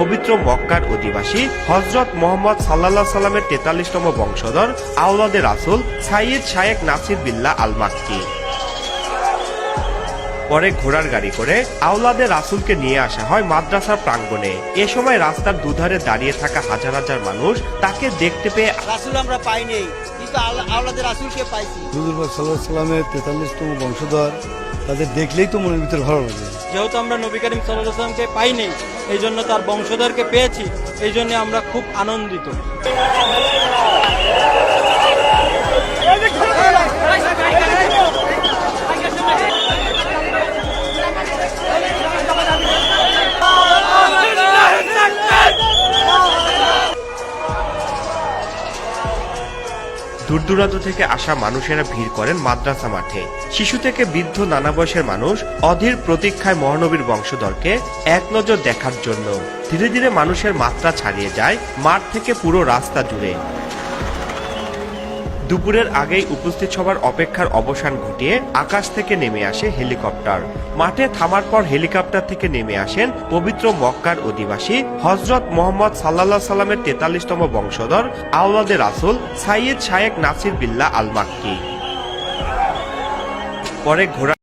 পবিত্র মক্কার অধিবাসী হযরত মুহাম্মদ সাল্লাল্লাহু আলাইহি সাল্লামের ৪৩তম বংশধর আওলাদে রাসূল সাইয়্যিদ শায়েখ নাসির বিল্লাহ আল মাক্কি। পরে ঘোড়ার গাড়ি করে আওলাদে রাসূলকে নিয়ে আসা হয় মাদ্রাসার প্রাঙ্গণে। এ সময় রাস্তার দুধারে দাঁড়িয়ে থাকা হাজার হাজার মানুষ তাকে দেখতে পেয়ে রাসূল আমরা পাইনি, কিন্তু আওলাদে রাসূলকে পাইছি। হুজুর পাক সাল্লাল্লাহু আলাইহি সাল্লামের ৪৩তম বংশধর, তাদের দেখলেই তো মনের ভিতর ভালো লাগে। যেহেতু আমরা নবী করিম সাল্লাল্লাহু আলাইহি ওয়াসাল্লামকে পাইনি, এই জন্য তার বংশধরকে পেয়েছি, এই জন্য আমরা খুব আনন্দিত। দূর দূরান্ত থেকে আসা মানুষেরা ভিড় করেন মাদ্রাসা মাঠে। শিশু থেকে বৃদ্ধ নানা বয়সের মানুষ অধীর প্রতীক্ষায় মহানবীর বংশধরকে এক নজর দেখার জন্য। ধীরে ধীরে মানুষের মাত্রা ছাড়িয়ে যায় মাঠ থেকে পুরো রাস্তা জুড়ে। দুপুরের আগেই উপস্থিত সবার অপেক্ষার অবসান ঘটিয়ে আকাশ থেকে নেমে আসে হেলিকপ্টার। মাঠে থামার পর হেলিকপ্টার থেকে নেমে আসেন পবিত্র মক্কার অধিবাসী হযরত মুহাম্মদ সাল্লাল্লাহু আলাইহি সাল্লামের ৪৩তম বংশধর আওলাদে রাসূল সাইয়্যিদ শায়েখ নাসির বিল্লাহ আল মাক্কি। পরে ঘোড়া